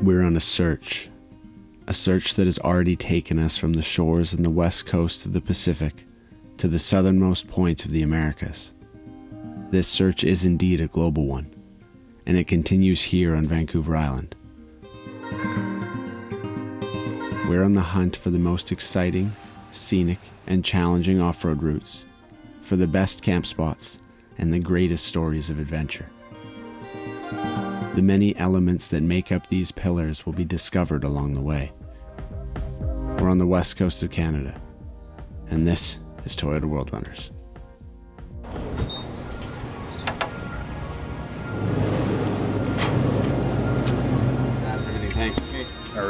We're on a search that has already taken us from the shores and the west coast of the Pacific to the southernmost points of the Americas. This search is indeed a global one, and it continues here on Vancouver Island. We're on the hunt for the most exciting, scenic, and challenging off-road routes, for the best camp spots, and the greatest stories of adventure. The many elements that make up these pillars will be discovered along the way. We're on the west coast of Canada, and this is Toyota World Runners. That's everything, thanks. Okay.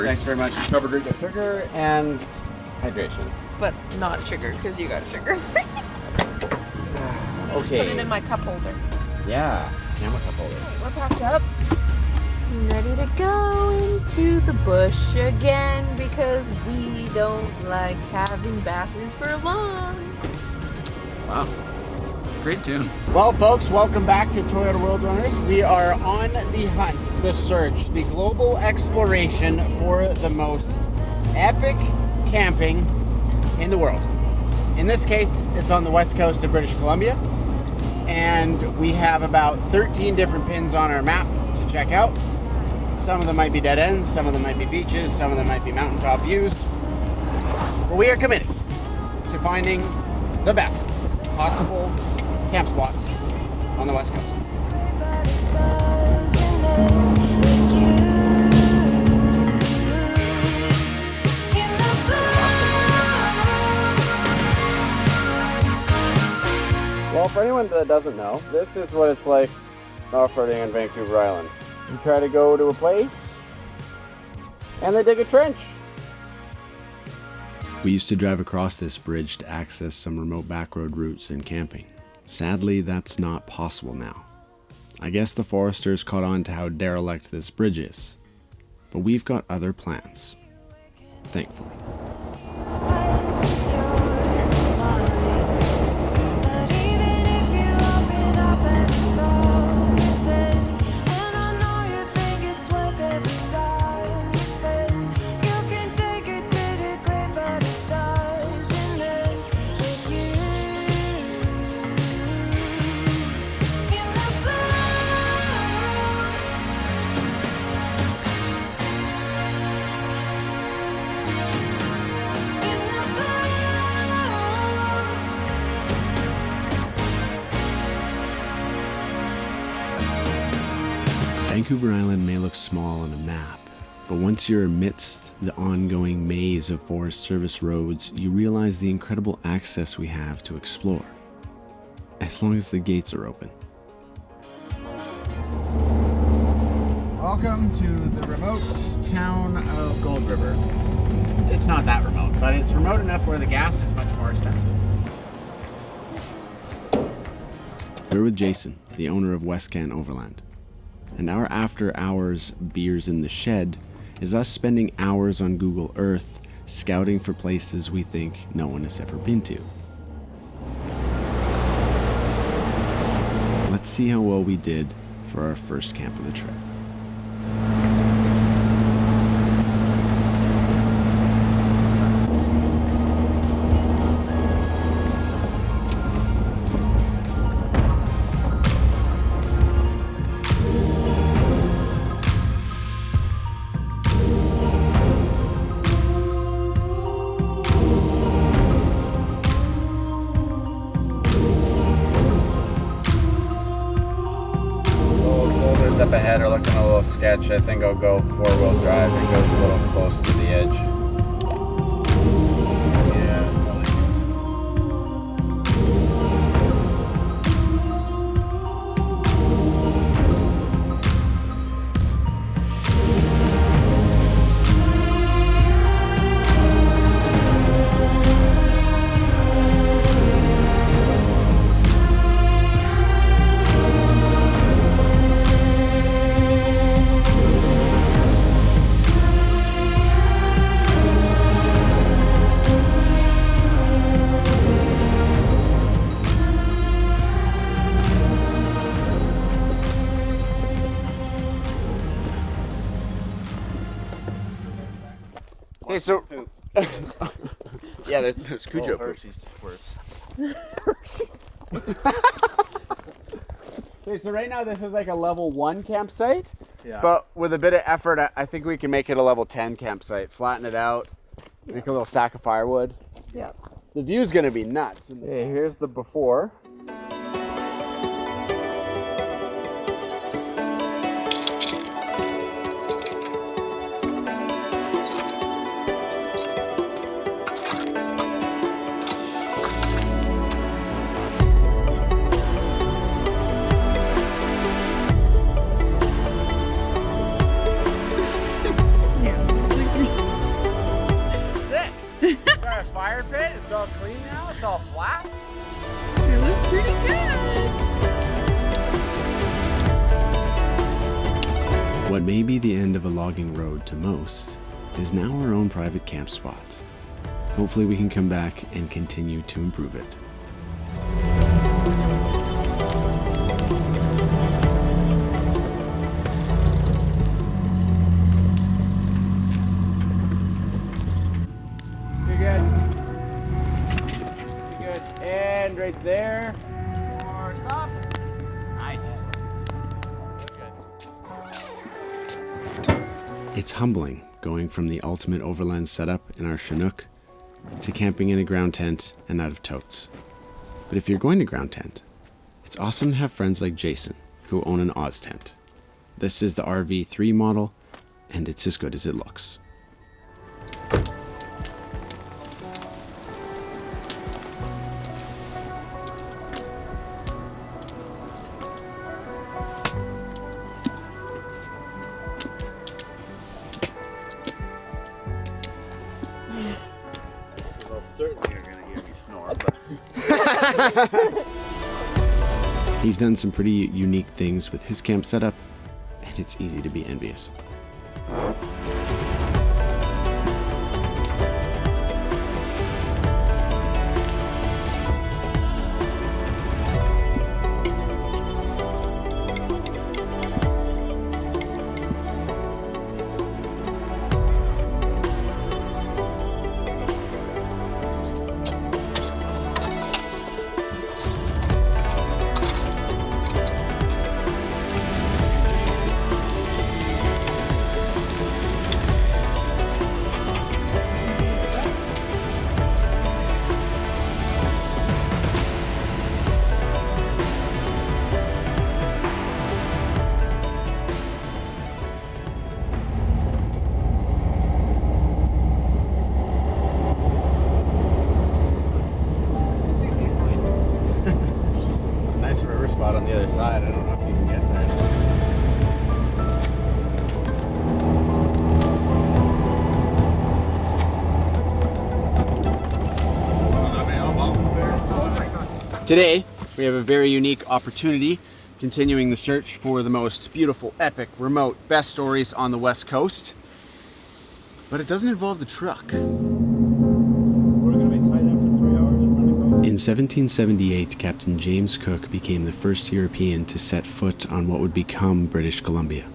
Thanks very much. Covered with sugar and hydration. But not sugar, because you got sugar. Okay. Just put it in my cup holder. Yeah, camera cup holder. We're packed up. I'm ready to go into the bush again because we don't like having bathrooms for long. Wow. Great tune. Well, folks, welcome back to Toyota World Runners. We are on the hunt, the search, the global exploration for the most epic camping in the world. In this case, it's on the west coast of British Columbia, and we have about 13 different pins on our map to check out. Some of them might be dead ends, some of them might be beaches, some of them might be mountaintop views. But we are committed to finding the best possible camp spots on the west coast. Well, for anyone that doesn't know, this is what it's like off-roading on Vancouver Island. You try to go to a place, and they dig a trench. We used to drive across this bridge to access some remote backroad routes and camping. Sadly, that's not possible now. I guess the foresters caught on to how derelict this bridge is. But we've got other plans. Thankfully. Vancouver Island may look small on a map, but once you're amidst the ongoing maze of Forest Service roads, you realize the incredible access we have to explore, as long as the gates are open. Welcome to the remote town of Gold River. It's not that remote, but it's remote enough where the gas is much more expensive. We're with Jason, the owner of Westcan Overland. And our after-hours beers in the shed is us spending hours on Google Earth scouting for places we think no one has ever been to. Let's see how well we did for our first camp of the trip. Up ahead are looking a little sketch. I think I'll go four-wheel drive. It goes a little close to the edge. Yeah, probably. Okay, so yeah, there's Cujo poop. Hershey's squirts. She's Okay, so right now this is like a level 1 campsite, Yeah. but with a bit of effort, I think we can make it a level 10 campsite. Flatten it out, make a little stack of firewood. yeah. The view's gonna be nuts. Okay, here's the before. Sick. Got a fire pit. It's all clean now. It's all flat. It looks pretty good. What may be the end of a logging road to most is now our own private camp spot. Hopefully we can come back and continue to improve it. You're good. You're good. And right there. More stop. Nice. Good. It's humbling going from the ultimate overland setup in our Chinook to camping in a ground tent and out of totes. But if you're going to ground tent, it's awesome to have friends like Jason who own an Oz tent. This is the RV3 model, and it's as good as it looks. Well, certainly you're gonna hear me snore, but He's done some pretty unique things with his camp setup, and it's easy to be envious. Nice river spot on the other side. I don't know if you can get there. Today, we have a very unique opportunity, continuing the search for the most beautiful, epic, remote, best stories on the West Coast. But it doesn't involve the truck. we're gonna be tied up for 3 hours in front of the In 1778, Captain James Cook became the first European to set foot on what would become British Columbia.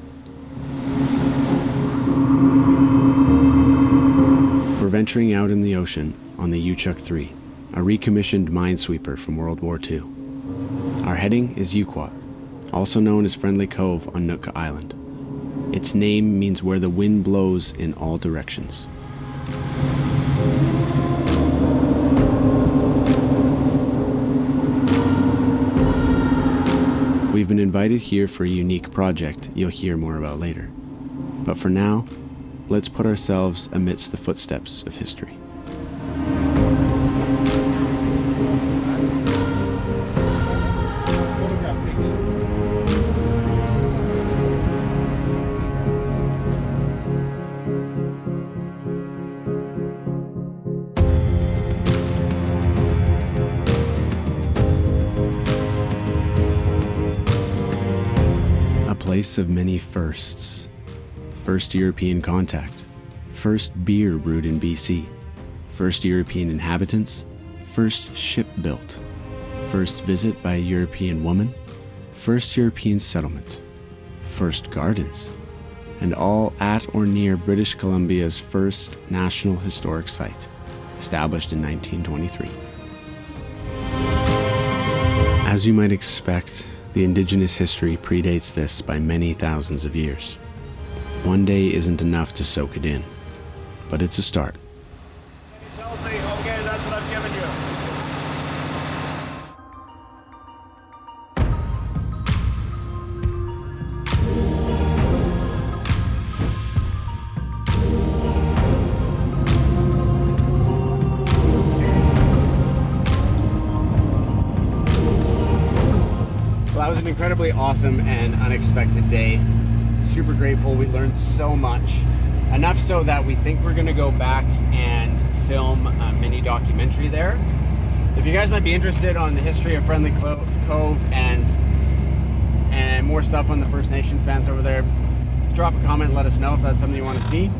We're venturing out in the ocean on the Uchuk 3, a recommissioned minesweeper from World War II. Our heading is Yuquot, also known as Friendly Cove on Nootka Island. Its name means where the wind blows in all directions. We've been invited here for a unique project you'll hear more about later. But for now, let's put ourselves amidst the footsteps of history. A place of many firsts. First European contact. First beer brewed in BC. First European inhabitants. First ship built. First visit by a European woman. First European settlement. First gardens. and all at or near British Columbia's first National Historic Site, established in 1923. As you might expect, the Indigenous history predates this by many thousands of years. One day isn't enough to soak it in, but it's a start. Okay, that's what I'm giving you. Well, that was an incredibly awesome and unexpected day. Super grateful. We learned so much. Enough so that we think we're going to go back and film a mini documentary there. If you guys might be interested on the history of Friendly Cove and more stuff on the First Nations bands over there, drop a comment and let us know if that's something you want to see.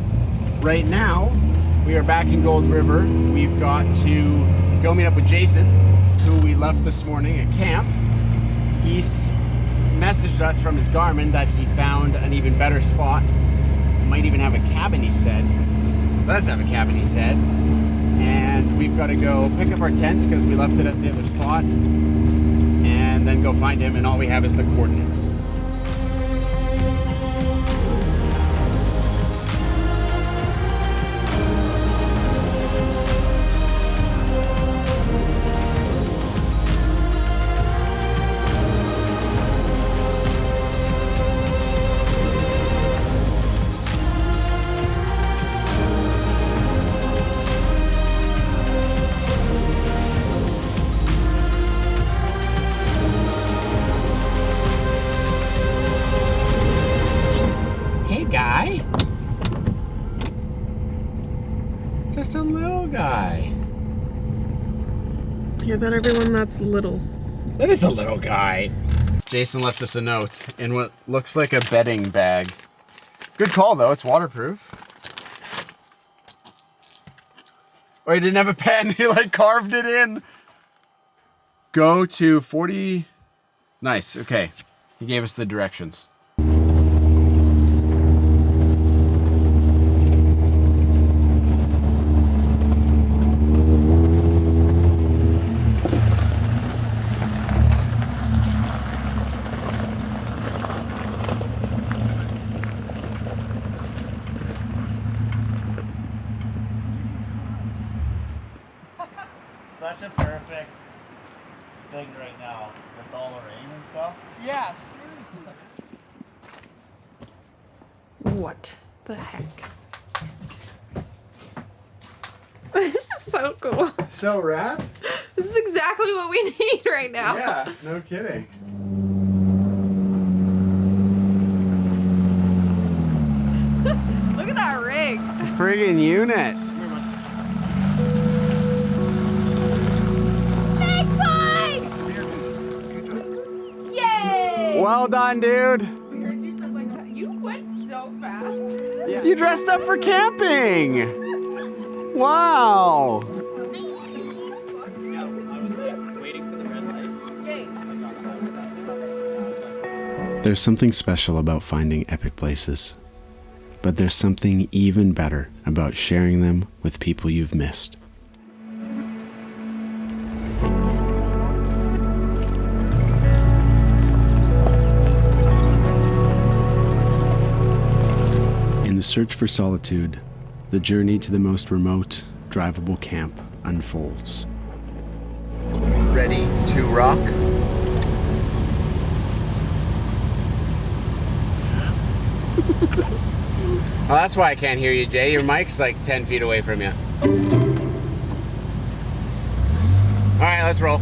Right now, we are back in Gold River. We've got to go meet up with Jason, who we left this morning at camp. He's messaged us from his Garmin that he found an even better spot. Might even have a cabin, he said. Does have a cabin, he said. And we've got to go pick up our tents because we left it at the other spot, and then go find him, and all we have is the coordinates. Guy? Just a little guy. Hear that, everyone? That's little. That is a little guy. Jason left us a note in what looks like a bedding bag. Good call, though. It's waterproof. Oh, he didn't have a pen. He like carved it in. Go to 40. Nice. Okay. He gave us the directions. Such a perfect thing right now with all the rain and stuff. Yeah, seriously. What the heck? This is so cool. So rad. This is exactly what we need right now. Yeah, no kidding. Look at that rig. Friggin' unit. Yay! Well done, dude. We heard you from like you went so fast. Yeah. You dressed up for camping. Wow. Yeah, I was like waiting for the red light. Yay. There's something special about finding epic places, but there's something even better about sharing them with people you've missed. In the search for solitude, the journey to the most remote, drivable camp unfolds. Ready to rock? Well, that's why I can't hear you, Jay. Your mic's like 10 feet away from you. All right, let's roll.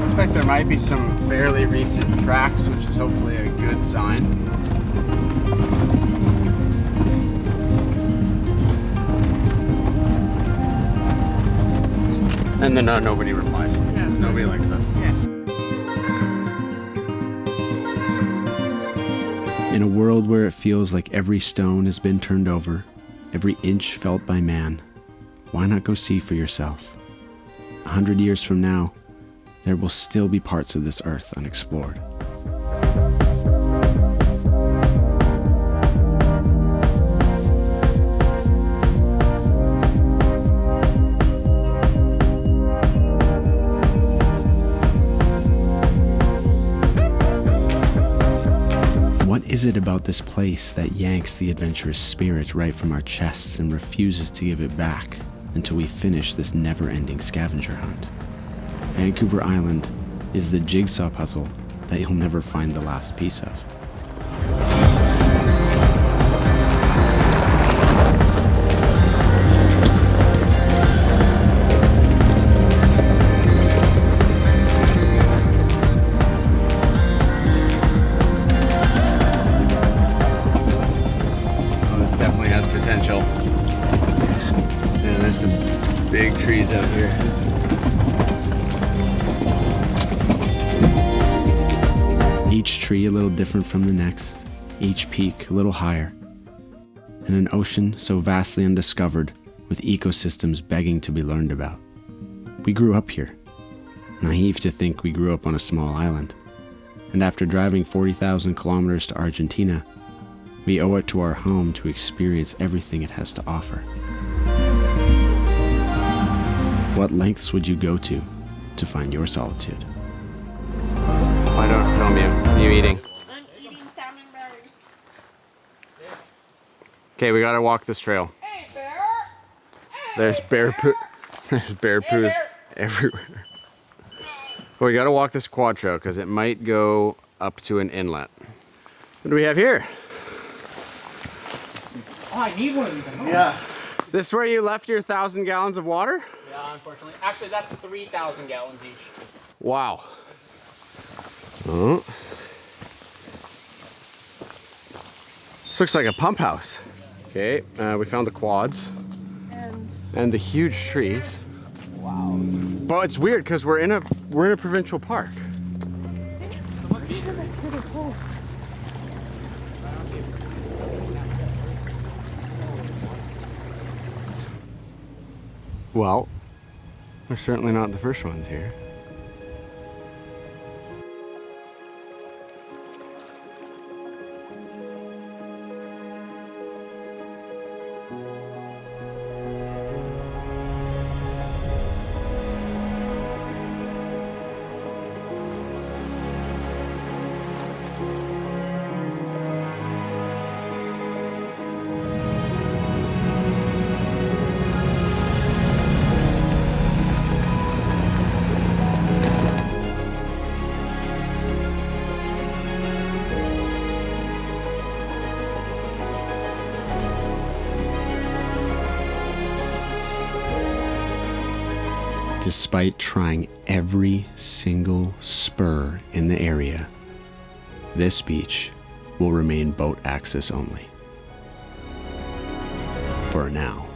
Looks like there might be some fairly recent tracks, which is hopefully a good sign. And then nobody replies. Yeah, it's Nobody likes us. In a world where it feels like every stone has been turned over, every inch felt by man, why not go see for yourself? 100 years from now, there will still be parts of this earth unexplored. What is it about this place that yanks the adventurous spirit right from our chests and refuses to give it back until we finish this never-ending scavenger hunt? Vancouver Island is the jigsaw puzzle that you'll never find the last piece of. Potential. And there's some big trees out here. Each tree a little different from the next, each peak a little higher. And an ocean so vastly undiscovered, with ecosystems begging to be learned about. We grew up here. Naive to think we grew up on a small island. And after driving 40,000 kilometers to Argentina, we owe it to our home to experience everything it has to offer. What lengths would you go to find your solitude? I don't film you. What are you eating? I'm eating salmon berries. Okay, we gotta walk this trail. Hey, bear! There's bear poo. There's bear poos everywhere. But we gotta walk this quad trail because it might go up to an inlet. What do we have here? Oh, I need one of these. Yeah. This is where you left your 1,000 gallons of water? Yeah, unfortunately. Actually, that's 3,000 gallons each. Wow. Oh. This looks like a pump house. Okay, we found the quads. And the huge trees. Wow. But it's weird because we're in a provincial park. Well, we're certainly not the first ones here. Despite trying every single spur in the area, this beach will remain boat access only. For now.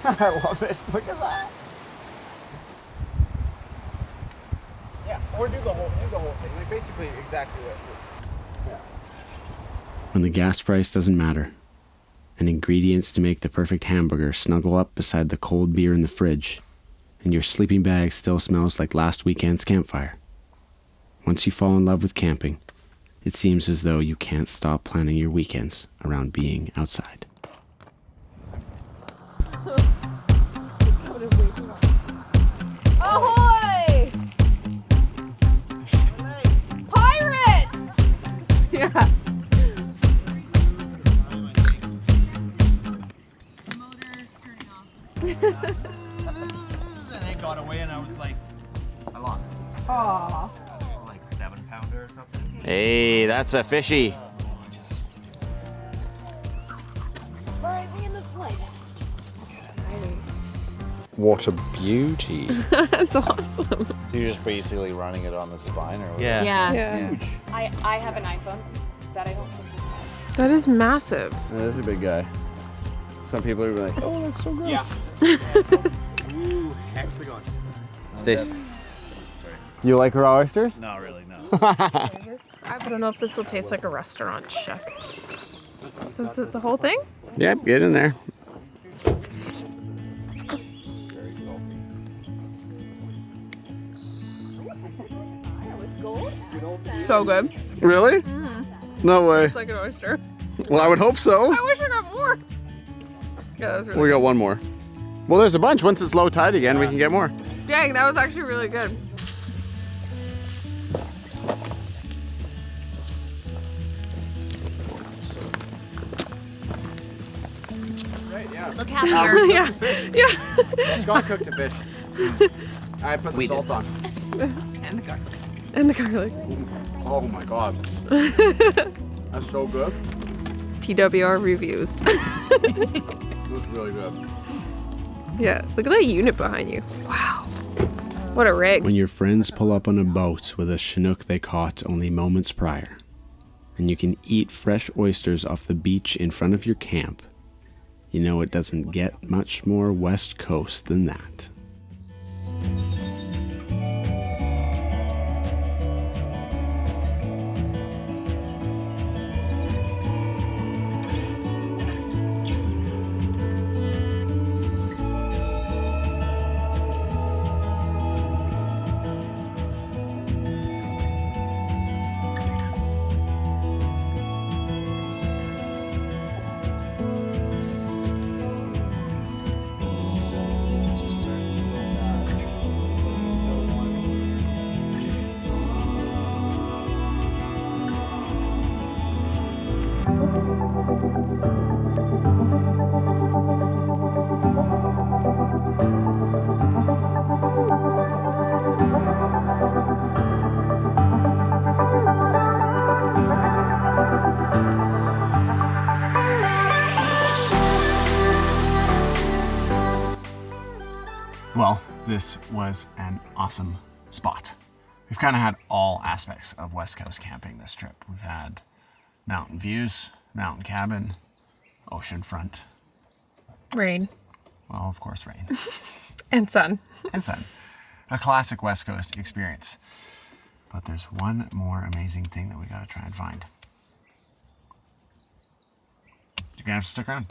I love it. Look at that. Yeah, or do the whole thing. Like basically exactly what. Yeah. When the gas price doesn't matter, and ingredients to make the perfect hamburger snuggle up beside the cold beer in the fridge, and your sleeping bag still smells like last weekend's campfire. Once you fall in love with camping, it seems as though you can't stop planning your weekends around being outside. Ahoy! Pirates! Yeah. And it got away and I was like, I lost. Aww. Like 7-pounder or something. Hey, that's a fishy. Surprising in the slightest. Nice. What a beauty. That's awesome. You're just basically running it on the spine or what? Yeah. I have an iPhone that I don't think is that. That is massive. That is a big guy. Some people are like, oh, that's so gross. Yeah. Ooh, hexagon. Stace, you like raw oysters? Not really, no. I don't know if this will taste like a restaurant check. So is it the whole thing? Yep, get in there. So good. Really? No way. It's like an oyster. Well, I would hope so. I wish I got more. Yeah, that was really We got one more. Well, there's a bunch. Once it's low tide again, we can get more. good. Dang, that was actually really good. Right, yeah. Look happier. Yeah. Yeah. Let's go cook the fish. I put the salt on. And the garlic. And the garlic. Oh my god. That's so good. PWR reviews. It was really good. Yeah, look at that unit behind you. Wow. What a rig. When your friends pull up on a boat with a Chinook they caught only moments prior, and you can eat fresh oysters off the beach in front of your camp, you know it doesn't get much more West Coast than that. Well, this was an awesome spot. We've kind of had all aspects of West Coast camping this trip. We've had mountain views, mountain cabin, oceanfront. Rain. Well, of course, rain. And sun. And sun. A classic West Coast experience. But there's one more amazing thing that we gotta try and find. You're gonna have to stick around.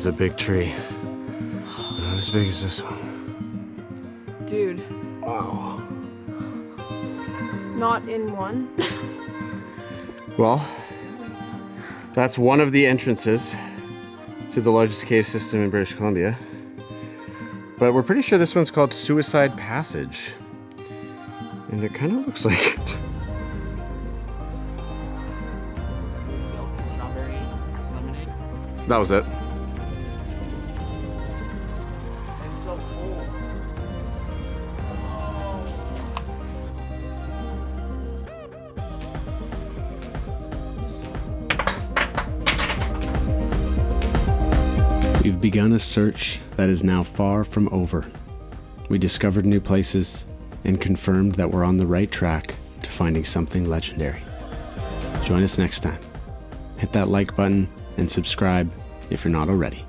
is a big tree. Not as big as this one. Dude. Wow. Not in one. Well, that's one of the entrances to the largest cave system in British Columbia. But we're pretty sure this one's called Suicide Passage. And it kind of looks like it. Strawberry lemonade. That was it. It's so cool. We've begun a search that is now far from over. We discovered new places and confirmed that we're on the right track to finding something legendary. Join us next time. Hit that like button and subscribe if you're not already.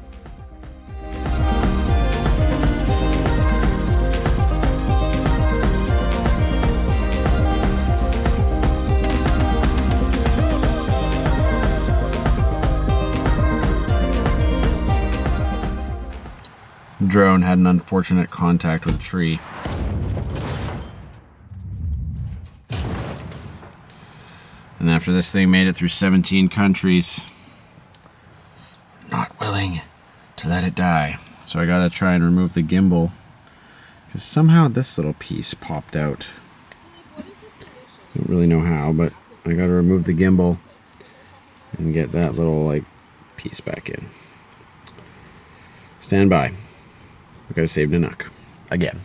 Drone had an unfortunate contact with a tree. And after this thing made it through 17 countries, not willing to let it die. So I gotta try and remove the gimbal, because somehow this little piece popped out. Don't really know how, but I gotta remove the gimbal and get that little piece back in. Stand by. I gotta save Nanook again.